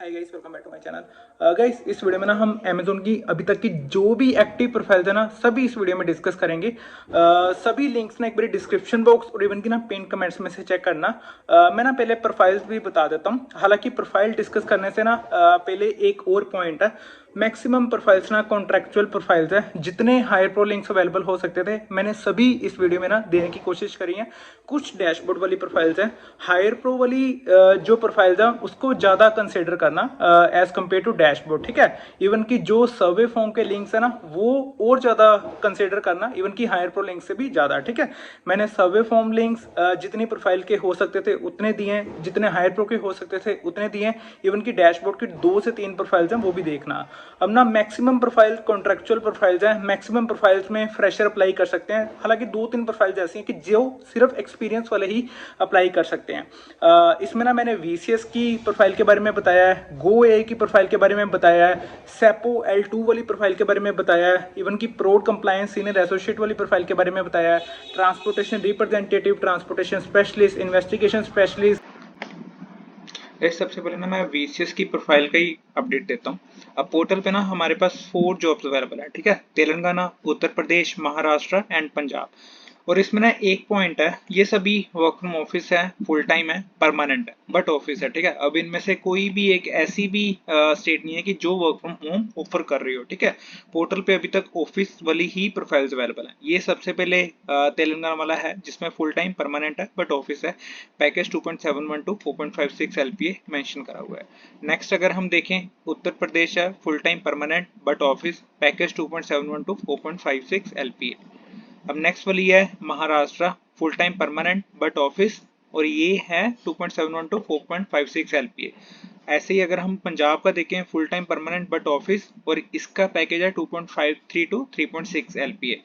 Hi guys, welcome back to my channel. Guys, इस video में ना हम अमेजोन की अभी तक की जो भी एक्टिव प्रोफाइल्स है ना सभी इस वीडियो में डिस्कस करेंगे। सभी लिंक्स ना एक बार डिस्क्रिप्शन बॉक्स और इवन की ना पिन कमेंट्स में से चेक करना। मैं ना पहले प्रोफाइल्स भी बता देता हूँ। हालांकि प्रोफाइल डिस्कस करने से ना पहले एक और पॉइंट है। मैक्सिमम प्रोफाइल्स ना कॉन्ट्रेक्चुअल प्रोफाइल्स है। जितने हायर प्रो लिंक्स अवेलेबल हो सकते थे मैंने सभी इस वीडियो में ना देने की कोशिश करी है। कुछ डैशबोर्ड वाली प्रोफाइल्स है, हायर प्रो वाली जो प्रोफाइल्स है उसको ज्यादा कंसिडर करना एज कम्पेयर टू डैशबोर्ड, ठीक है। इवन की जो सर्वे फॉर्म के लिंक्स है ना वो और ज्यादा कंसिडर करना, इवन की हायर प्रो लिंक से भी ज्यादा, ठीक है। मैंने सर्वे फॉर्म लिंक्स जितनी प्रोफाइल के हो सकते थे उतने दिए, जितने हायर प्रो के हो सकते थे उतने दिए। इवन की डैशबोर्ड की 2 से 3 प्रोफाइल्स हैं वो भी देखना। अब ना मैक्सिमम प्रोफाइल कॉन्ट्रेक्चुअल प्रोफाइल्स हैं, मैक्सिमम प्रोफाइल्स में फ्रेशर अप्लाई कर सकते हैं। हालांकि 2-3 प्रोफाइल्स ऐसी हैं कि जो सिर्फ एक्सपीरियंस वाले ही अप्लाई कर सकते हैं। इसमें ना मैंने VCS की प्रोफाइल के बारे में बताया है, गो ए की प्रोफाइल के बारे में बताया है, सेपो L2 वाली प्रोफाइल के बारे में बताया है, इवन की प्रोड कंप्लायंस सीनियर एसोसिएट वाली प्रोफाइल के बारे में बताया है, transportation representative, transportation specialist, investigation specialist. इस सबसे पहले ना मैं VCS की प्रोफाइल का ही अपडेट देता हूँ। अब पोर्टल पे ना हमारे पास 4 जॉब्स अवेलेबल है, ठीक है। तेलंगाना, उत्तर प्रदेश, महाराष्ट्र एंड पंजाब। और इसमें ना एक पॉइंट है, ये सभी वर्क फ्रॉम ऑफिस है, फुल टाइम है, परमानेंट है, बट ऑफिस है, ठीक है। अब इनमें से कोई भी एक ऐसी भी स्टेट नहीं है कि जो वर्क फ्रॉम होम ऑफर कर रही हो, ठीक है। पोर्टल पे अभी तक ऑफिस वाली ही प्रोफाइल्स अवेलेबल है। ये सबसे पहले तेलंगाना वाला है जिसमें फुल टाइम परमानेंट है बट ऑफिस है। पैकेज 2.71 टू 4.56 LPA मेंशन करा हुआ है। नेक्स्ट अगर हम देखें, उत्तर प्रदेश है, full time permanent but office, package 2.71 टू 4.56 LPA। अब नेक्स्ट वाली है Maharashtra, full time permanent but office, और ये है 2.71 टू 4.56 LPA। ऐसे ही अगर हम पंजाब का देखें, full time permanent but office, और इसका पैकेज है 2.53 टू 3.6 LPA।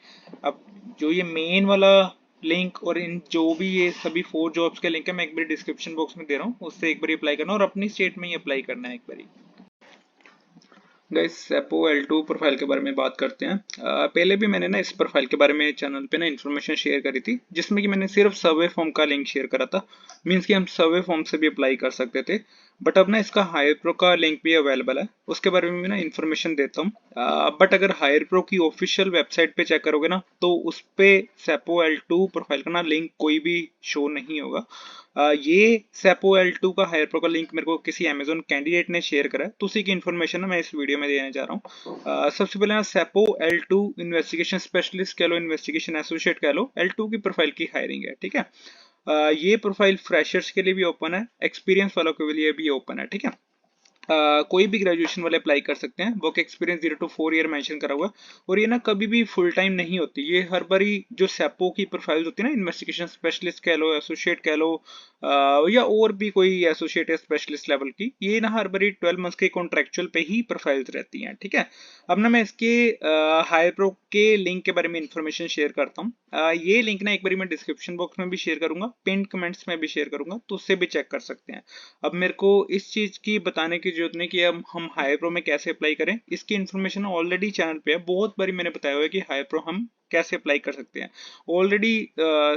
अब जो ये मेन वाला लिंक और इन जो भी ये सभी 4 जॉब्स के लिंक है मैं एक बार डिस्क्रिप्शन बॉक्स में दे रहा हूँ, उससे एक बार अप्लाई करना और अपनी स्टेट में ही अप्लाई करना है एक बार। गाइस, सेपो L2 प्रोफाइल के बारे में बात करते हैं। पहले भी मैंने ना इस प्रोफाइल के बारे में चैनल पे ना इन्फॉर्मेशन शेयर करी थी, जिसमें कि मैंने सिर्फ सर्वे फॉर्म का लिंक शेयर करा था। मींस कि हम सर्वे फॉर्म से भी अप्लाई कर सकते थे। बट अब ना इसका हायर प्रो का लिंक भी अवेलेबल है, उसके बारे में भी ना इन्फॉर्मेशन देता हूँ। बट अगर हायर प्रो की ऑफिशियल वेबसाइट पे चेक करोगे ना तो उस पे सेपो L2 प्रोफाइल का ना लिंक कोई भी शो नहीं होगा। ये सेपो L2 का हायर प्रो का लिंक मेरे को किसी अमेजोन कैंडिडेट ने शेयर करा है, तो उसी की इन्फॉर्मेशन ना मैं इस वीडियो में देने जा रहा हूँ। सबसे पहले ना सेपो L2 इन्वेस्टिगेशन स्पेशलिस्ट कह लो, इन्वेस्टिगेशन एसोसिएट कह लो, L2 की प्रोफाइल की हायरिंग है, ठीक है। ये प्रोफाइल फ्रेशर्स के लिए भी ओपन है, एक्सपीरियंस वालों के लिए भी ओपन है, ठीक है। कोई भी ग्रेजुएशन वाले अप्लाई कर सकते हैं। Work experience 0 to 4 year mention करा हुआ। और ये ना कभी भी फुल टाइम नहीं होती, ये हर बारी जो सेपो की प्रोफाइल्स होती है ना, इन्वेस्टिगेशन स्पेशलिस्ट कह लो, एसोसिएट कह लो, या और भी कोई एसोसिएट या स्पेशलिस्ट लेवल की, ये ना हर बारी 12 मंथ्स के कॉन्ट्रेक्चुअल पे ही प्रोफाइल्स रहती हैं, ठीक है। अब ना मैं इसके हायर प्रो के लिंक के बारे में इंफॉर्मेशन शेयर करता हूँ। ये लिंक ना एक बारी मैं डिस्क्रिप्शन बॉक्स में भी शेयर करूंगा, पिन कमेंट्स में भी शेयर करूंगा, तो उससे भी चेक कर सकते हैं। अब मेरे को इस चीज की बताने की जरूरत नहीं कि अब हम हायर प्रो में कैसे अप्लाई करें, इसकी इन्फॉर्मेशन ऑलरेडी चैनल पे है। बहुत बारी मैंने बताया हुआ है कि हायर प्रो हम कैसे अप्लाई कर सकते हैं। ऑलरेडी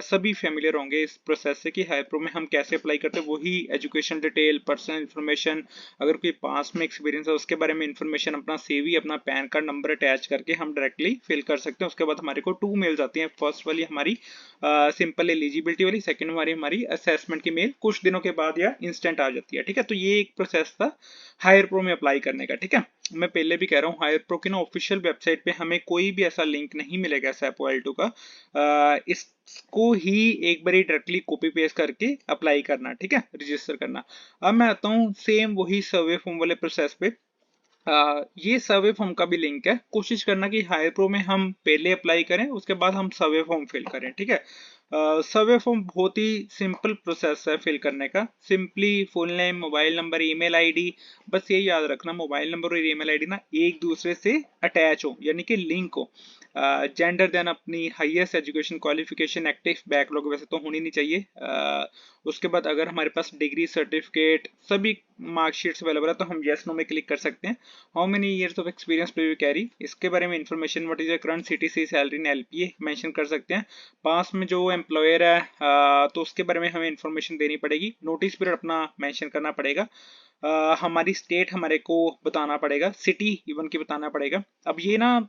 सभी फेमिलियर होंगे इस प्रोसेस से कि हायर प्रो में हम कैसे अप्लाई करते हैं। वही एजुकेशन डिटेल, पर्सनल इन्फॉर्मेशन, अगर कोई पास में एक्सपीरियंस है उसके बारे में इन्फॉर्मेशन, अपना CV, अपना पैन कार्ड नंबर अटैच करके हम डायरेक्टली फिल कर सकते हैं। उसके बाद हमारे को 2 मेल्स आती हैं। फर्स्ट वाली हमारी सिंपल एलिजिबिलिटी वाली, सेकंड वाली हमारी असेसमेंट की मेल कुछ दिनों के बाद या इंस्टेंट आ जाती है, ठीक है। तो ये एक प्रोसेस था हायर प्रो में अप्लाई करने का, ठीक है। मैं पहले भी कह रहा हूँ, हायर प्रो की ना ऑफिशियल वेबसाइट पे हमें कोई भी ऐसा लिंक नहीं मिलेगा सेपो L2 का। इसको ही एक बार डायरेक्टली कॉपी पेस्ट करके अप्लाई करना, ठीक है, रजिस्टर करना। अब मैं आता हूँ सेम वही सर्वे फॉर्म वाले प्रोसेस पे। ये सर्वे फॉर्म का भी लिंक है। कोशिश करना कि हायर प्रो में हम पहले अप्लाई करें, उसके बाद हम सर्वे फॉर्म फिल करें, ठीक है। सर्वे फॉर्म बहुत ही सिंपल प्रोसेस है फिल करने का। Simply full name, mobile number, email ID, बस ये याद रखना मोबाइल नंबर और ईमेल आईडी ना एक दूसरे से अटैच हो, यानी कि लिंक हो। जेंडर, देन अपनी highest education qualification, active backlog वैसे तो होनी नहीं चाहिए। उसके बाद अगर हमारे पास डिग्री सर्टिफिकेट सभी मार्कशीट्स अवेलेबल है तो हम येस नो में क्लिक कर सकते हैं। How many years of experience do you carry, इसके बारे में information, what is your current CTC, salary in LPA mention कर सकते हैं। पास में जो एम्प्लॉयर है तो उसके बारे में हमें इंफॉर्मेशन देनी पड़ेगी। नोटिस पीरियड अपना मेंशन करना पड़ेगा। हमारी स्टेट हमारे को बताना पड़ेगा, सिटी इवन की बताना पड़ेगा। अब ये ना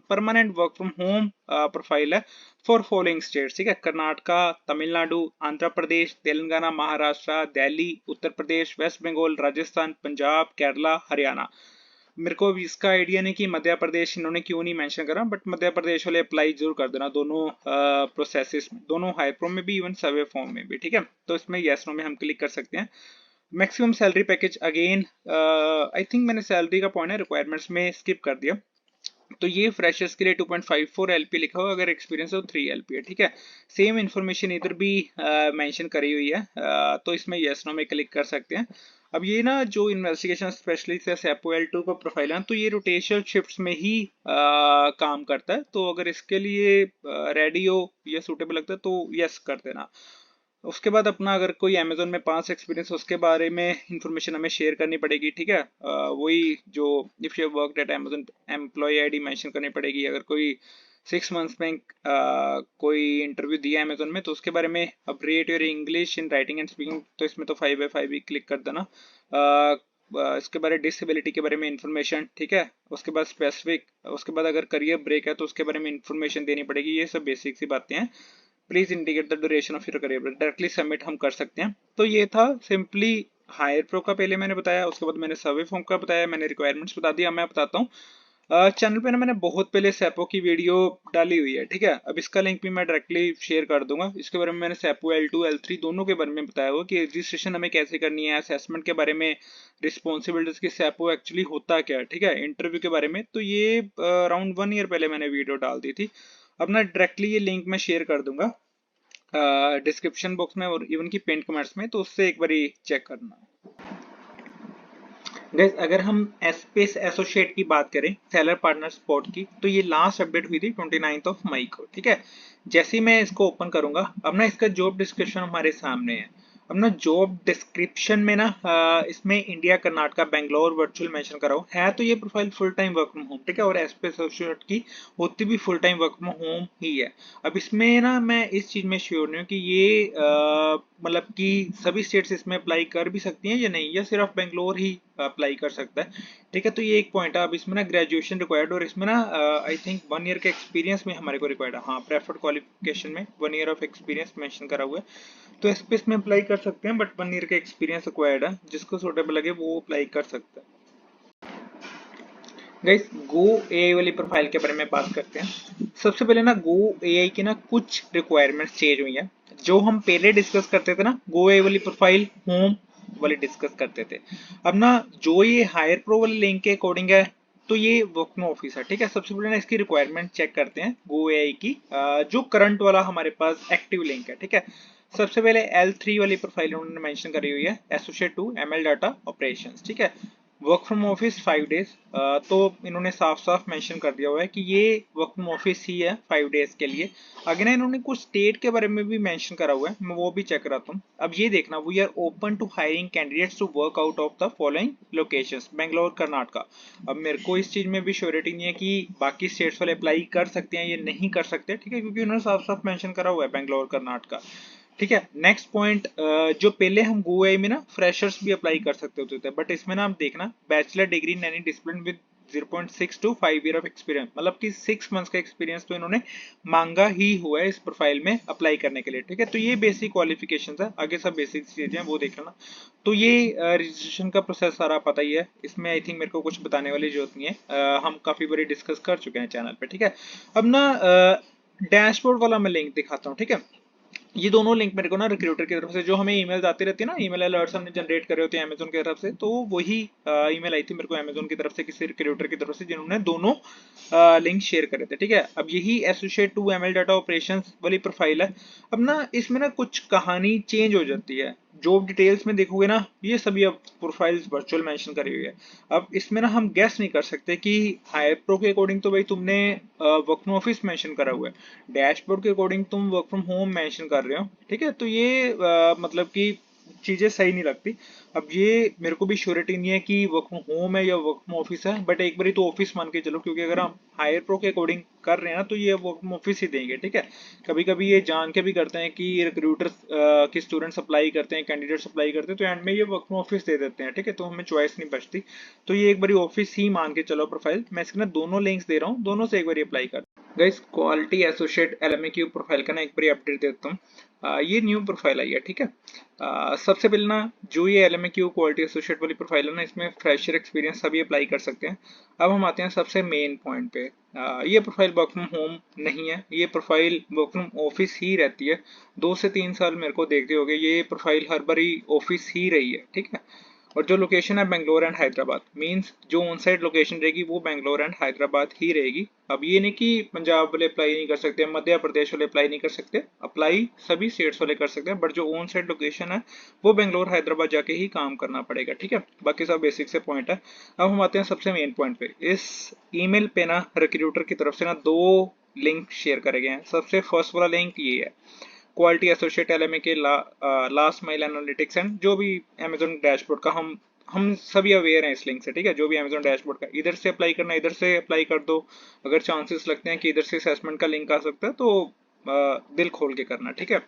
permanent work from home profile है फॉर फॉलोइंग स्टेट्स, ठीक है, कर्नाटका, तमिलनाडु, आंध्र प्रदेश, तेलंगाना, महाराष्ट्र, दिल्ली, उत्तर प्रदेश, वेस्ट बंगाल, राजस्थान, पंजाब, केरला, हरियाणा। मेरे को अभी इसका आइडिया नहीं कि मध्य प्रदेश इन्होंने क्यों नहीं मेंशन करा, बट मध्य प्रदेश वाले अप्लाई जरूर कर देना दोनों प्रोसेसेस में, दोनों हाइप्रो में भी इवन सर्वे फॉर्म में भी, ठीक है। तो इसमें यस नो में हम क्लिक कर सकते हैं। Maximum salary package again I think मैंने सैलरी का पॉइंट है रिक्वायरमेंट्स में स्किप कर दिया। तो ये फ्रेशर्स के लिए 2.54 एलपी लिखा हुआ, अगर एक्सपीरियंस हो 3 एलपी है, ठीक है। सेम इन्फॉर्मेशन इधर भी मेंशन करी हुई है, तो इसमें यस नो में क्लिक कर सकते हैं। अब ये ना जो इन्वेस्टिगेशन स्पेशलिस्ट है सेपो L2 का प्रोफाइल है, तो ये रोटेशनल शिफ्ट्स में ही काम करता है। तो अगर इसके लिए रेडी हो या सूटेबल लगता है तो यस कर देना। उसके बाद अपना अगर कोई अमेजोन में पास एक्सपीरियंस उसके बारे में इंफॉर्मेशन हमें शेयर करनी पड़ेगी, ठीक है। वही जो if you work at Amazon employ ID mention करनी पड़ेगी। अगर कोई 6 मंथ्स में कोई इंटरव्यू दिया अमेजोन में तो उसके बारे में। अब rate your English in writing and speaking, तो इसमें तो 5/5 ही क्लिक कर देना। इसके बारे डिसेबिलिटी के बारे में इंफॉर्मेशन, ठीक है। उसके बाद स्पेसिफिक, उसके बाद अगर करियर ब्रेक है तो उसके बारे में इंफॉर्मेशन देनी पड़ेगी। ये सब बेसिक सी बातें हैं। Please indicate the duration of your career, directly submit हम कर सकते हैं। तो ये था सिंपली हायर प्रो का पहले मैंने बताया, उसके बाद मैंने सर्वे फॉर्म का बताया, मैंने रिक्वायरमेंट्स बता दिया। मैं बताता हूँ चैनल पे ना मैंने बहुत पहले सैपो की वीडियो डाली हुई है, ठीक है। अब इसका लिंक भी मैं डायरेक्टली शेयर कर दूंगा। इसके बारे में मैंने सैपो L2 L3 दोनों के बारे में बताया हुआ कि रजिस्ट्रेशन हमें कैसे करनी है, असेसमेंट के बारे में, रिस्पॉन्सिबिलिटीज की सैपो एक्चुअली होता क्या है, ठीक है, इंटरव्यू के बारे में। तो ये अराउंड 1 ईयर पहले मैंने वीडियो डाल दी थी। अब ना डायरेक्टली ये लिंक मैं शेयर कर दूंगा डिस्क्रिप्शन बॉक्स में और इवन की पिन कमेंट्स में, तो उससे एक बार चेक करना। गाइस अगर हम एसपीएस एसोसिएट की बात करें सेलर पार्टनर सपोर्ट की, तो ये लास्ट अपडेट हुई थी 29 मई को, ठीक है। जैसे ही मैं इसको ओपन करूंगा, अब ना इसका जॉब डिस्क्रिप्शन हमारे सामने है। अब ना जॉब डिस्क्रिप्शन में ना इसमें India, Karnataka, Bangalore virtual mention करा हो है। तो ये profile full time work from home, ठीक है, और एसपीएस एसोसिएट की होती भी full time work from home ही है। अब इसमें ना मैं इस चीज में श्योर नहीं हूँ कि ये मतलब कि सभी स्टेट्स इसमें अप्लाई कर भी सकती हैं या नहीं, या सिर्फ बेंगलोर ही अप्लाई कर सकता है, ठीक है। तो ये एक पॉइंट है। अब इसमें ना ग्रेजुएशन रिक्वायर्ड, और इसमें ना आई थिंक 1 ईयर के एक्सपीरियंस में हमारे को रिक्वायर्ड है। हाँ, प्रेफर्ड क्वालिफिकेशन में 1 ईयर ऑफ एक्सपीरियंस मेंशन करा हुआ है। तो एसपीएस में अप्लाई कर सकते हैं, बट 1 ईयर का एक्सपीरियंस रिक्वायर्ड है। जिसको सूटेबल लगे वो अप्लाई कर सकता है। गाइस गो एआई वाली प्रोफाइल के बारे में बात करते हैं। सबसे पहले ना गो एआई की ना कुछ रिक्वायरमेंट्स चेंज हुई हैं। जो हम पहले डिस्कस करते थे ना, गो एआई वाली प्रोफाइल होम वाली डिस्कस करते थे। अब ना जो ये हायर प्रो वाले लिंक के अकॉर्डिंग है, तो ये वर्क फ्रॉम ऑफिस है, ठीक है। सबसे पहले ना इसकी रिक्वायरमेंट चेक करते हैं गो एआई की, जो करंट वाला हमारे पास एक्टिव लिंक है, ठीक है। सबसे पहले L3 वाली प्रोफाइल उन्होंने मेंशन करी हुई है, एसोसिएट 2 ML डाटा ऑपरेशंस, ठीक है। Work from office 5 days. तो इन्होंने साफ साफ मेंशन कर दिया हुआ है कि ये वर्क फ्रॉम ऑफिस ही है 5 डेज के लिए। आगे ना इन्होंने कुछ स्टेट के बारे में भी मेंशन करा हुआ है, मैं वो भी चेक कराता हूँ। अब ये देखना, we are open to hiring candidates to work out of the following locations, Bangalore, Karnataka. अब मेरे को इस चीज में भी श्योरिटी नहीं है कि बाकी स्टेट्स वाले अप्लाई कर सकते हैं या नहीं कर सकते, ठीक है, क्योंकि उन्होंने साफ साफ मेंशन करा हुआ है बेंगलोर, कर्नाटका, ठीक है। नेक्स्ट पॉइंट, जो पहले हम गूआई में ना फ्रेशर्स भी अप्लाई कर सकते होते थे, बट इसमें ना आप देखना bachelor degree in any discipline with 0.6 to 5 year of experience, मतलब कि 6 मंथ्स का एक्सपीरियंस तो इन्होंने मांगा ही हुआ है इस प्रोफाइल में अप्लाई करने के लिए, ठीक है। तो ये बेसिक क्वालिफिकेशंस है, आगे सब बेसिक चीजें हैं वो देख लेना। तो ये रजिस्ट्रेशन का प्रोसेस सारा पता ही है, इसमें आई थिंक मेरे को कुछ बताने वाली जरूरत नहीं है, हम काफी बारी डिस्कस कर चुके हैं चैनल पे, ठीक है। अब ना डैशबोर्ड वाला मैं लिंक दिखाता हूँ, ठीक है। ये दोनों लिंक मेरे को ना रिक्रूटर की तरफ से, जो हमें ईमेल आती रहती है ना, ईमेल अलर्ट्स हमने जनरेट करे होते हैं अमेजोन की तरफ से, तो वही ईमेल आई थी मेरे को अमेजोन की तरफ से, किसी रिक्रूटर की तरफ से, जिन्होंने दोनों लिंक शेयर करे थे, ठीक है। अब यही एसोसिएट 2 ML डाटा ऑपरेशंस वाली प्रोफाइल है। अब ना इसमें ना कुछ कहानी चेंज हो जाती है। जॉब डिटेल्स में देखोगे ना, ये सभी अब प्रोफाइल्स वर्चुअल मेंशन करी हुई है। अब इसमें ना हम गेस नहीं कर सकते कि हायर प्रो के अकॉर्डिंग तो भाई तुमने वर्क फ्रॉम ऑफिस मेंशन करा हुआ है, डैशबोर्ड के अकॉर्डिंग तुम वर्क फ्रॉम होम मेंशन कर रहे हो, ठीक है। तो ये मतलब कि चीजें सही नहीं लगती। अब ये मेरे को भी श्योरिटी नहीं है कि वर्क फ्रॉम होम है या वर्क फ्रॉम ऑफिस है, बट एक बारी तो ऑफिस मान के चलो, क्योंकि अगर हम हायर प्रो के अकॉर्डिंग कर रहे हैं ना तो ये वर्क फ्रॉम ऑफिस ही देंगे, ठीक है। कभी कभी ये जान के भी करते हैं कि रिक्रूटर्स की स्टूडेंट्स अप्लाई करते हैं, कैंडिडेट्स अप्लाई करते हैं, तो एंड में ये वर्क फ्रॉम ऑफिस दे देते हैं, ठीक है, तो हमें चॉइस नहीं बचती। तो ये एक बारी ऑफिस ही मान के चलो प्रोफाइल। मैं इसके ना दोनों लिंक्स दे रहा हूँ, दोनों से एक बारी अप्लाई कर। गाइस क्वालिटी एसोसिएट एलएमएक्यू प्रोफाइल का ना एक बारी अपडेट देता हूँ। ये न्यू प्रोफाइल आई है, ठीक है। सबसे पहले ना जो ये एलएमएक्यू क्वालिटी एसोसिएट वाली प्रोफाइल है ना, इसमें फ्रेशर एक्सपीरियंस सभी अप्लाई कर सकते हैं। अब हम आते हैं सबसे मेन पॉइंट पे। ये प्रोफाइल वर्क फ्रॉम होम नहीं है, ये प्रोफाइल वर्क फ्रॉम ऑफिस ही रहती है। 2 से 3 साल मेरे को देखते होगे ये प्रोफाइल हर बारी ऑफिस ही रही है, ठीक है। और जो लोकेशन है बेंगलोर एंड हैदराबाद, मींस जो ऑन साइड लोकेशन रहेगी वो बेंगलोर एंड हैदराबाद ही रहेगी। अब ये नहीं कि पंजाब वाले अप्लाई नहीं कर सकते, मध्य प्रदेश वाले अप्लाई नहीं कर सकते, अप्लाई सभी स्टेट्स वाले कर सकते हैं, बट जो ऑन साइड लोकेशन है वो बेंगलोर हैदराबाद जाके ही काम करना पड़ेगा, ठीक है। बाकी सब बेसिक से पॉइंट है। अब हम आते हैं सबसे मेन पॉइंट पे। इस ईमेल पे ना रिक्रूटर की तरफ से ना 2 लिंक शेयर करे गए हैं। सबसे फर्स्ट वाला लिंक ये है, क्वालिटी एसोसिएट एलएमए के लास्ट माइल एनालिटिक्स एंड जो भी अमेजोन डैशबोर्ड का हम सभी अवेयर हैं इस लिंक से, ठीक है। जो भी अमेजोन डैशबोर्ड का इधर से अप्लाई करना, इधर से अप्लाई कर दो। अगर चांसेस लगते हैं कि इधर से असेसमेंट का लिंक आ सकता है तो दिल खोल के करना, ठीक है।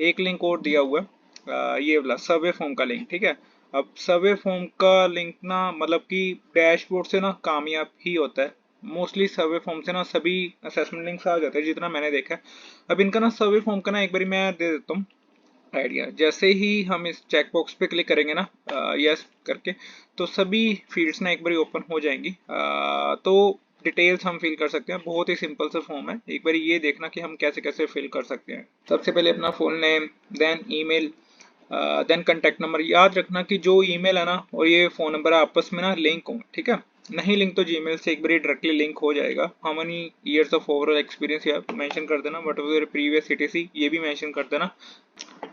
एक लिंक और दिया हुआ है, ये वाला सर्वे फॉर्म का लिंक, ठीक है। अब सर्वे फॉर्म का लिंक ना मतलब कि डैशबोर्ड से ना कामयाब ही होता है। मोस्टली सर्वे फॉर्म से ना सभी असेसमेंट लिंक्स आ जाते हैं जितना मैंने देखा है। अब इनका ना सर्वे फॉर्म का ना एक बारी मैं दे देता हूँ आइडिया। जैसे ही हम इस चेक बॉक्स पे क्लिक करेंगे ना यस करके, तो सभी फील्ड्स ना एक बारी ओपन हो जाएंगी। तो डिटेल्स हम फिल कर सकते हैं। बहुत ही सिंपल सा फॉर्म है, एक बारी ये देखना कि हम कैसे कैसे फिल कर सकते हैं। सबसे पहले अपना full name, then email, then contact number. याद रखना कि जो ईमेल है ना और ये फोन नंबर आपस में ना लिंक हो, ठीक है। नहीं लिंक तो जीमेल से एक बार डायरेक्टली लिंक हो जाएगा। How many years of overall experience या मेंशन कर देना, what was your previous CTC ये भी मेंशन कर देना।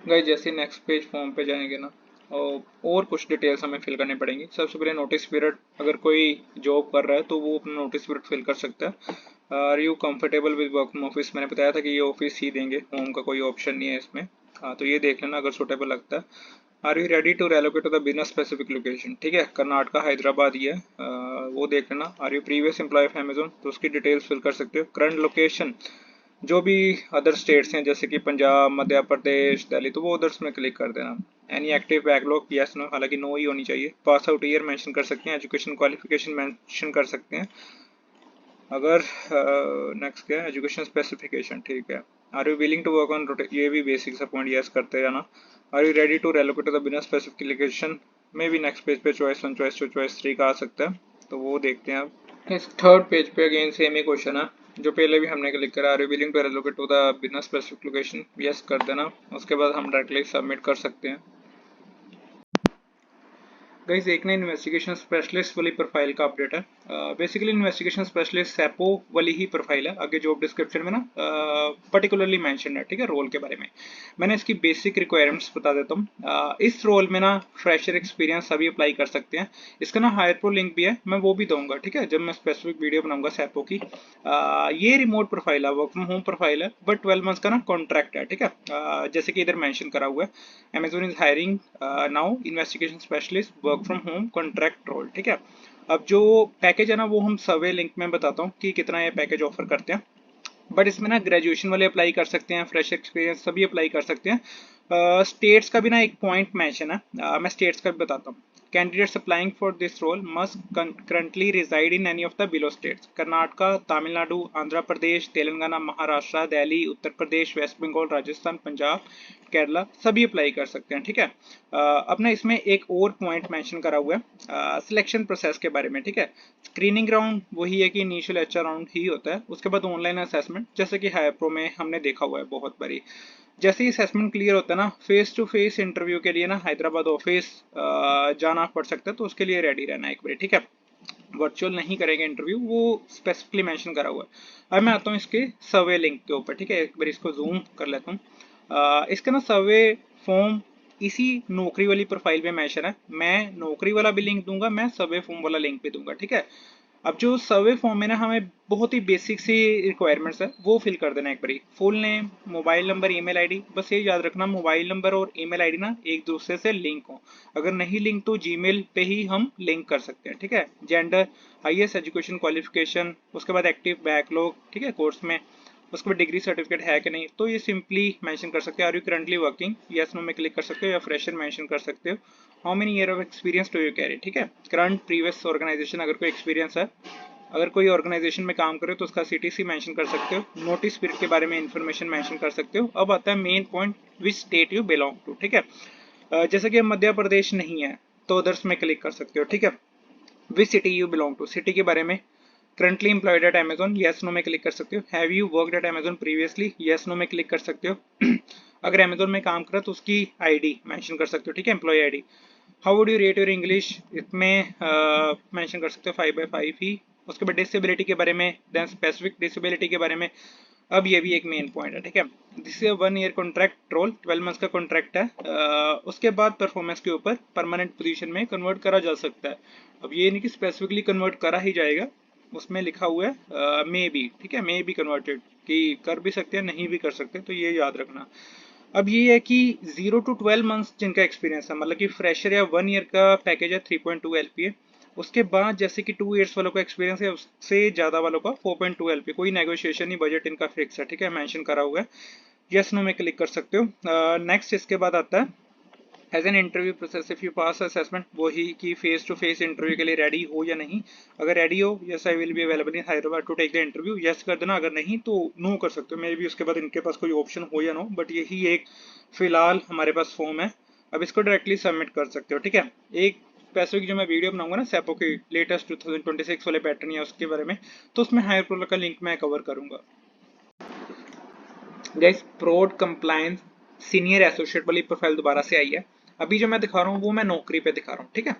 गाइस जैसे नेक्स्ट पेज फॉर्म पे जाएंगे ना और कुछ डिटेल्स हमें फिल करनी पड़ेंगी। सबसे पहले नोटिस पीरियड, अगर कोई जॉब कर रहा है तो वो अपना नोटिस पीरियड फिल कर सकता है। Are you comfortable with work from office, मैंने बताया था कि ये ऑफिस ही देंगे, होम का कोई ऑप्शन नहीं है इसमें। हाँ तो ये देख लेना अगर सुटेबल लगता है। Are you ready to relocate to the business specific location, ठीक है, कर्नाटका हैदराबाद ही है, वो देख लेना। Are you previous employ of Amazon, तो उसकी डिटेल्स फिल कर सकते हो। करंट लोकेशन, जो भी अदर स्टेट्स हैं जैसे कि पंजाब, मध्य प्रदेश, दिल्ली, तो वो अदर्स में क्लिक कर देना। Any active backlog, yes no, हालांकि नो ही होनी चाहिए। पास आउट ईयर मेंशन कर सकते हैं, एजुकेशन क्वालिफिकेशन मेंशन कर सकते हैं। अगर नेक्स्ट क्या है, एजुकेशन स्पेसिफिकेशन, ठीक है। Are you willing to work on rotate, ये भी बेसिक सा पॉइंट यस करते जाना। Are you ready to relocate to the business specific location, में भी नेक्स्ट पेज पे चॉइस 1, चॉइस 2, चॉइस 3 का आ सकता है, तो वो देखते हैं अब। इस थर्ड पेज पे अगेन सेम ही क्वेश्चन है जो पहले भी हमने क्लिक करा। Are you willing to relocate to the business specific location, yes कर देना। उसके बाद हम डायरेक्टली सबमिट कर सकते हैं। गाइस एक ना इन्वेस्टिगेशन स्पेशलिस्ट वाली प्रोफाइल का अपडेट है। बेसिकली इन्वेस्टिगेशन स्पेशलिस्ट सैपो वाली ही प्रोफाइल है। आगे जॉब डिस्क्रिप्शन में ना पर्टिकुलरली मेंशन है, ठीक है, रोल के बारे में। मैंने इसकी बेसिक रिक्वायरमेंट्स बता देता हूँ। इस रोल में ना फ्रेशर एक्सपीरियंस सभी अप्लाई कर सकते हैं। इसका ना हायर प्रो लिंक भी है, मैं वो भी दूंगा, ठीक है, जब मैं स्पेसिफिक वीडियो बनाऊंगा सैपो की। ये रिमोट प्रोफाइल है, वर्क फ्रॉम होम प्रोफाइल है, बट 12 मंथ्स का ना कॉन्ट्रैक्ट है, ठीक है। जैसे कि इधर मेंशन करा हुआ है, Amazon is hiring now investigation specialist work from home contract role, ठीक है। अब जो पैकेज है ना वो हम सर्वे लिंक में बताता हूँ कि कितना ये पैकेज ऑफर करते हैं। बट इसमें ना ग्रेजुएशन वाले अप्लाई कर सकते हैं, फ्रेश एक्सपीरियंस सभी अप्लाई कर सकते हैं। स्टेट्स का भी ना एक पॉइंट मेंशन है, मैं स्टेट्स का भी बताता हूँ। Candidates applying for this role must currently reside in any of the below states, Karnataka, Tamil Nadu, Andhra Pradesh, Telangana, Maharashtra, Delhi, Uttar Pradesh, West Bengal, Rajasthan, Punjab, Kerala, सभी अप्लाई कर सकते हैं, ठीक है। अब ना इसमें एक और पॉइंट मेंशन करा हुआ है सिलेक्शन प्रोसेस के बारे में, ठीक है। स्क्रीनिंग राउंड वही है कि इनिशियल एचआर राउंड ही होता है, उसके बाद ऑनलाइन असेसमेंट, जैसे कि हायर प्रो में हमने देखा हुआ है बहुत बारी। जैसे ही असेसमेंट क्लियर होता है ना, फेस टू फेस इंटरव्यू के लिए ना हैदराबाद ऑफिस जाना पड़ सकता है, तो उसके लिए रेडी रहना एक बार, ठीक है। वर्चुअल नहीं करेंगे इंटरव्यू, वो स्पेसिफिकली मेंशन करा हुआ है। अब मैं आता हूँ इसके सर्वे लिंक के ऊपर, ठीक है, एक बार इसको जूम कर लेता हूँ। इसका ना सर्वे फॉर्म इसी नौकरी वाली प्रोफाइल पे मेंशन है। मैं नौकरी वाला भी लिंक दूंगा, मैं सर्वे फॉर्म वाला लिंक भी दूंगा, ठीक है। अब जो सर्वे फॉर्म है ना, हमें बहुत ही बेसिक सी रिक्वायरमेंट्स है वो फिल कर देना। एक बारी full name, mobile number, email ID, बस ये याद रखना मोबाइल नंबर और ईमेल आईडी ना एक दूसरे से लिंक हो। अगर नहीं लिंक तो जीमेल पे ही हम लिंक कर सकते हैं, ठीक है। जेंडर, हाईएस्ट एजुकेशन क्वालिफिकेशन, उसके बाद एक्टिव बैकलॉग, ठीक है, कोर्स में, उसके बाद डिग्री सर्टिफिकेट है कि नहीं, तो ये सिंपली मेंशन कर सकते हैं। Are you currently working, yes no में क्लिक कर सकते हो, या फ्रेशर मेंशन कर सकते हो। How many year of experience do you carry, ठीक है। करंट प्रीवियस ऑर्गेनाइजेशन, अगर कोई एक्सपीरियंस है, अगर कोई ऑर्गेनाइजेशन में काम करे तो उसका सीटीसी मेंशन कर सकते हो। नोटिस पीरियड के बारे में इंफॉर्मेशन मेंशन कर सकते हो। अब आता है main point, which state you belong to, ठीक है। जैसे कि मध्य प्रदेश नहीं है तो अदर्स में क्लिक कर सकते हो, ठीक है। Which city you belong to, city के बारे में। Currently employed at Amazon, yes no में क्लिक कर सकते हो। Have you worked at Amazon previously, yes no में क्लिक कर सकते हो। अगर अमेजोन में काम करा तो उसकी आईडी मेंशन कर सकते हो, ठीक है, employ ID. How would you rate your English, इसमें मेंशन कर सकते हो 5/5 ही। उसके बाद डिसेबिलिटी के बारे में, देन स्पेसिफिक डिसेबिलिटी के बारे में। अब ये भी एक मेन पॉइंट है, ठीक है। This is 1 year contract role, 12 months का कॉन्ट्रैक्ट है। उसके बाद परफॉर्मेंस के ऊपर परमानेंट पोजीशन में कन्वर्ट करा जा सकता है। अब ये नहीं कि स्पेसिफिकली कन्वर्ट करा ही जाएगा, उसमें लिखा हुआ है मे बी, ठीक है, मे बी कन्वर्टेड, कि कर भी सकते हैं नहीं भी कर सकते, तो ये याद रखना। अब ये है कि 0 to 12 मंथ्स जिनका एक्सपीरियंस है, मतलब कि फ्रेशर या 1 ईयर का पैकेज है 3.2 LPA। उसके बाद जैसे कि 2 ईयर्स वालों का एक्सपीरियंस है, उससे ज़्यादा वालों का 4.2 LPA। कोई नेगोशिएशन नहीं, बजट इनका फिक्स है, ठीक है, मेंशन करा हुआ है। यस नो में क्लिक कर सकते हो। नेक्स्ट इसके बाद आता है as an interview process, if you pass assessment, वही कि फेस टू फेस इंटरव्यू के लिए रेडी हो या नहीं। अगर रेडी हो, yes I will be available in Hyderabad to take the interview, yes कर देना। अगर नहीं तो नो कर सकते हो, मे बी उसके बाद इनके पास कोई ऑप्शन हो या नो, बट यही एक फिलहाल हमारे पास फॉर्म है। अब इसको डायरेक्टली सबमिट कर सकते हो, ठीक है। एक स्पेसिफिक जो मैं वीडियो बनाऊंगा ना सैपो की लेटेस्ट 2026 वाले पैटर्न या उसके बारे में, तो उसमें हायर प्रोलर का लिंक मैं कवर करूंगा। गाइस, प्रोड कंप्लायंस सीनियर एसोसिएट वाली प्रोफाइल दोबारा से आई है। अभी जो मैं दिखा रहा हूँ वो मैं नौकरी पे दिखा रहा हूँ, ठीक है।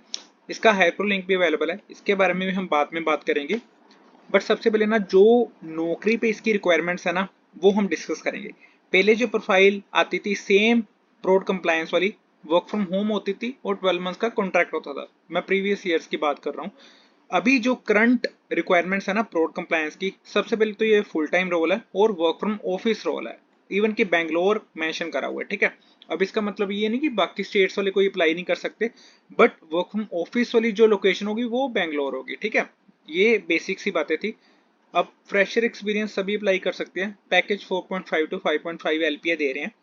इसका हायर प्रो लिंक भी अवेलेबल है, इसके बारे में भी हम बाद में बात करेंगे। बट सबसे पहले ना जो नौकरी पे इसकी रिक्वायरमेंट्स है ना, वो हम डिस्कस करेंगे। पहले जो प्रोफाइल आती थी सेम प्रोड कंप्लायंस वाली, वर्क फ्रॉम होम होती थी और 12 मंथ्स का कॉन्ट्रैक्ट होता था। मैं प्रीवियस ईयर्स की बात कर रहा हूँ। अभी जो करंट रिक्वायरमेंट्स है ना प्रोड कंप्लायंस की, सबसे पहले तो ये फुल टाइम रोल है और वर्क फ्रॉम ऑफिस रोल है। इवन कि बैंगलोर मेंशन करा हुआ है, ठीक है। अब इसका मतलब ये नहीं कि बाकी स्टेट्स वाले कोई अप्लाई नहीं कर सकते, बट वर्क फ्रॉम ऑफिस वाली जो लोकेशन होगी वो बैंगलोर होगी, ठीक है। ये बेसिक सी बातें थी। अब फ्रेशर एक्सपीरियंस सभी अप्लाई कर सकते हैं। पैकेज 4.5 to 5.5 LPA दे रहे हैं।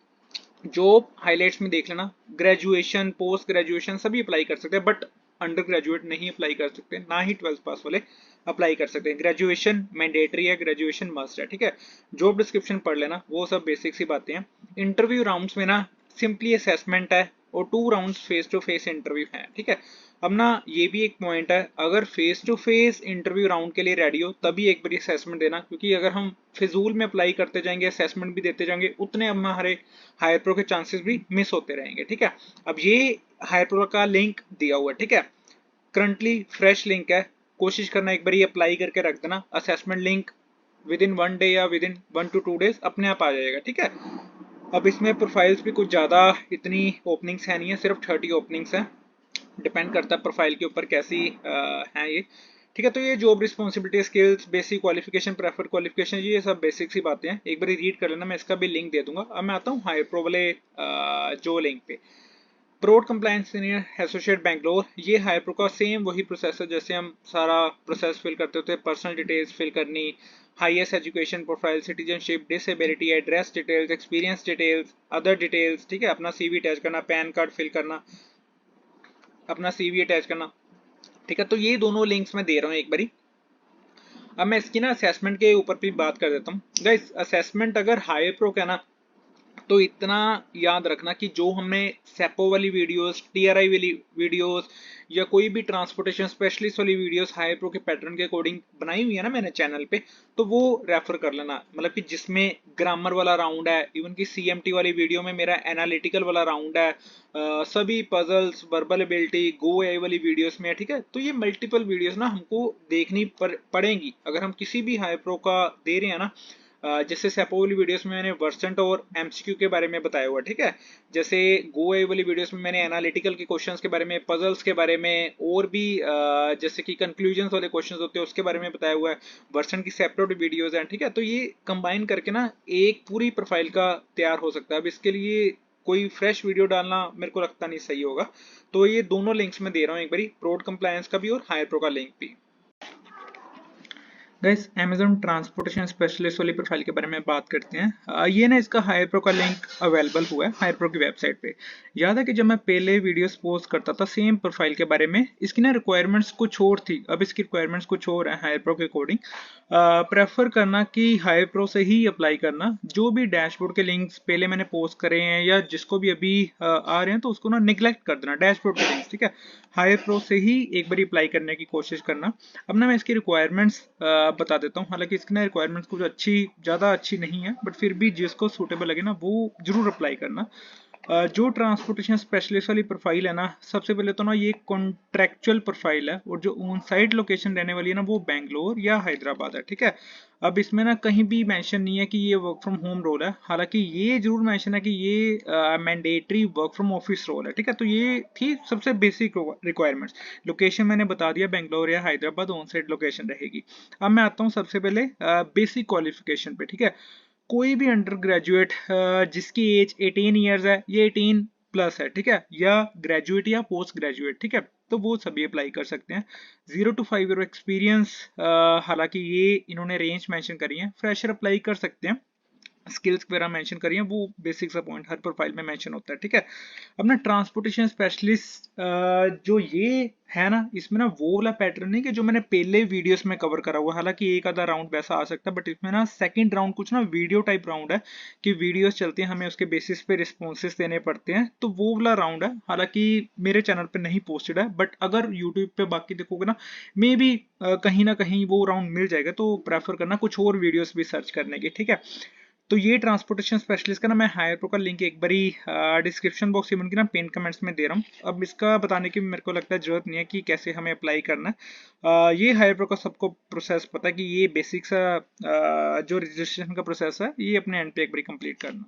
जॉब हाइलाइट्स में देख लेना, ग्रेजुएशन, पोस्ट ग्रेजुएशन सभी अप्लाई कर सकते हैं, बट अंडर ग्रेजुएट नहीं अप्लाई कर सकते, ना ही 12th पास वाले अप्लाई कर सकते हैं। ग्रेजुएशन मैंडेटरी है, ग्रेजुएशन मस्ट है, ठीक है। जॉब डिस्क्रिप्शन पढ़ लेना, वो सब बेसिक सी बातें हैं। इंटरव्यू राउंड्स में ना सिंपली असेसमेंट है और 2 rounds face to face interview है, ठीक है। अब ना ये भी एक पॉइंट है, अगर face to face interview round के लिए रेडी हो तभी एक बार असेसमेंट देना, क्योंकि अगर हम फिजूल में अप्लाई करते जाएंगे, असेसमेंट भी देते जाएंगे, उतने अब हमारे हायर प्रो के चांसेस भी मिस होते रहेंगे, ठीक है। अब ये हायर प्रो का लिंक दिया हुआ है, ठीक है, करंटली फ्रेश लिंक है। कोशिश करना एक बार ये अप्लाई करके रख देना। Assessment link with in 1 day या विद इन 1 to 2 days अपने आप आ जाएगा, ठीक है। अब इसमें प्रोफाइल्स भी कुछ ज़्यादा इतनी ओपनिंग्स है नहीं है, सिर्फ 30 ओपनिंग्स हैं। डिपेंड करता है प्रोफाइल के ऊपर कैसी है ये, ठीक है। तो ये job responsibility, skills, basic qualification, preferred qualification, ये सब बेसिक सी बातें हैं, एक बार रीड कर लेना, मैं इसका भी लिंक दे दूंगा। अब मैं आता हूँ हायर प्रो वाले जो लिंक पे। प्रोड कंप्लायंस सीनियर एसोसिएट बैंगलोर, ये हायर प्रो का सेम वही प्रोसेस है जैसे हम सारा प्रोसेस फिल करते होते हैं। पर्सनल डिटेल्स फिल करनी, highest education profile, citizenship, disability, address details, experience details, other details, ठीक है। अपना CV अटैच करना, पैन कार्ड फिल करना, अपना CV अटैच करना, ठीक है। तो ये दोनों लिंक्स मैं दे रहा हूँ एक बारी। अब मैं इसकी ना असेसमेंट के ऊपर भी बात कर देता हूँ। गाइस, असेसमेंट अगर हायर प्रो का ना, तो इतना याद रखना कि जो हमने सेपो वाली वीडियोस, TRI वाली वीडियोस, या कोई भी ट्रांसपोर्टेशन स्पेशलिस्ट वाली वीडियोस हायर प्रो के पैटर्न के अकॉर्डिंग बनाई हुई है ना मैंने चैनल पे, तो वो रेफर कर लेना। मतलब कि जिसमें ग्रामर वाला राउंड है, इवन की CMT वाली वीडियो में मेरा एनालिटिकल वाला राउंड है, सभी पजल्स, वर्बल एबिलिटी, गो AI वाली वीडियोस में है, ठीक है। तो ये मल्टीपल वीडियोस ना हमको देखनी पड़ेंगी अगर हम किसी भी हायर प्रो का दे रहे हैं ना। जैसे सेपो वाली वीडियोस में मैंने वर्सेंट और एमसीक्यू के बारे में बताया हुआ, ठीक है। जैसे गोए वाली वीडियोस में मैंने एनालिटिकल के क्वेश्चंस के बारे में, पजल्स के बारे में, और भी जैसे कि कंक्लूजन्स वाले क्वेश्चंस होते हैं उसके बारे में बताया हुआ है। वर्सेंट की सेपरेट वीडियोस हैं, ठीक है। तो ये कंबाइन करके ना एक पूरी प्रोफाइल का तैयार हो सकता है। अब इसके लिए कोई फ्रेश वीडियो डालना मेरे को लगता नहीं सही होगा। तो ये दोनों लिंक्स मैं दे रहा हूँ, एक बारी प्रोड कंप्लायंस का भी और हायर प्रो का लिंक भी। गाइस Amazon ट्रांसपोर्टेशन स्पेशलिस्ट वाली प्रोफाइल के बारे में बात करते हैं। ये ना इसका हायर प्रो का लिंक अवेलेबल हुआ है हायर प्रो की वेबसाइट पे। याद है कि जब मैं पहले वीडियोस पोस्ट करता था सेम प्रोफाइल के बारे में, इसकी ना रिक्वायरमेंट्स कुछ और थी, अब इसकी रिक्वायरमेंट्स कुछ और है हायर प्रो के अकॉर्डिंग। प्रेफर करना कि हायर प्रो से ही अप्लाई करना। जो भी डैशबोर्ड के लिंक्स पहले मैंने पोस्ट करे हैं या जिसको भी अभी आ रहे हैं तो उसको ना निगलेक्ट कर देना डैशबोर्ड के लिंक्स, ठीक है। हायर प्रो से ही एक बार अप्लाई करने की कोशिश करना। अब ना मैं इसकी रिक्वायरमेंट्स बता देता हूँ। हालांकि इसकी ना रिक्वायरमेंट्स कुछ ज़्यादा अच्छी नहीं है, बट फिर भी जिसको सूटेबल लगे ना वो जरूर अप्लाई करना। जो ट्रांसपोर्टेशन स्पेशलिस्ट वाली प्रोफाइल है ना, सबसे पहले तो ना ये कॉन्ट्रेक्चुअल प्रोफाइल है, और जो ऑन साइट लोकेशन रहने वाली है ना वो बेंगलोर या हैदराबाद है, ठीक है। अब इसमें ना कहीं भी मेंशन नहीं है कि ये वर्क फ्रॉम होम रोल है। हालांकि ये जरूर मेंशन है कि ये mandatory work from office role है, ठीक है। तो ये थी सबसे बेसिक रिक्वायरमेंट्स। लोकेशन मैंने बता दिया, बेंगलोर या हैदराबाद ऑन साइट लोकेशन रहेगी। अब मैं आता हूँ सबसे पहले बेसिक क्वालिफिकेशन पे, ठीक है। कोई भी अंडर ग्रेजुएट जिसकी एज 18 ईयर्स है, ये 18 प्लस है, ठीक है, या ग्रेजुएट या पोस्ट ग्रेजुएट, ठीक है, तो वो सभी अप्लाई कर सकते हैं। 0 to 5 ईयर एक्सपीरियंस, हालांकि ये इन्होंने रेंज मेंशन करी है। फ्रेशर अप्लाई कर सकते हैं। स्किल्स वगैरह मेंशन करी है, वो बेसिक सा पॉइंट हर प्रोफाइल में मेंशन होता है, ठीक है। अब ना ट्रांसपोर्टेशन स्पेशलिस्ट जो ये है ना, इसमें ना वो वाला पैटर्न नहीं कि जो मैंने पहले वीडियोस में कवर करा हुआ। हालांकि एक आधा राउंड वैसा आ सकता है, बट इसमें ना सेकंड राउंड कुछ ना वीडियो टाइप राउंड है कि वीडियोस चलती हैं, हमें उसके बेसिस पे रिस्पॉन्सेस देने पड़ते हैं, तो वो वाला राउंड है। हालांकि मेरे चैनल पे नहीं पोस्टेड है, बट अगर यूट्यूब पे बाकी देखोगे ना, मे बी कहीं ना कहीं वो राउंड मिल जाएगा। तो प्रेफर करना कुछ और वीडियोस भी सर्च करने की, ठीक है। तो ये ट्रांसपोर्टेशन स्पेशलिस्ट का ना मैं हायर प्रो का लिंक एक बारी डिस्क्रिप्शन बॉक्स में उनकी ना पिन कमेंट्स में दे रहा हूँ। अब इसका बताने की मेरे को लगता है जरूरत नहीं है कि कैसे हमें अप्लाई करना है। ये हायर प्रो का सबको प्रोसेस पता है कि ये बेसिक सा जो रजिस्ट्रेशन का प्रोसेस है ये अपने एंड पे एक बारी कंप्लीट करना।